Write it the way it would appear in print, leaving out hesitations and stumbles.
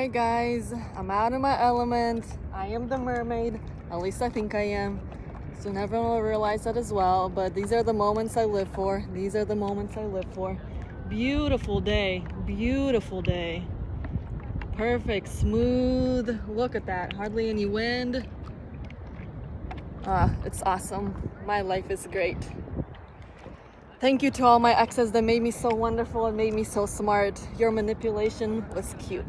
Alright guys, I'm out of my element. I am the mermaid, at least I think I am. Soon everyone will realize that as well, but these are the moments I live for. These are the moments I live for. Beautiful day, beautiful day. Perfect, smooth, look at that, hardly any wind. It's awesome. My life is great. Thank you to all my exes that made me so wonderful and made me so smart. Your manipulation was cute.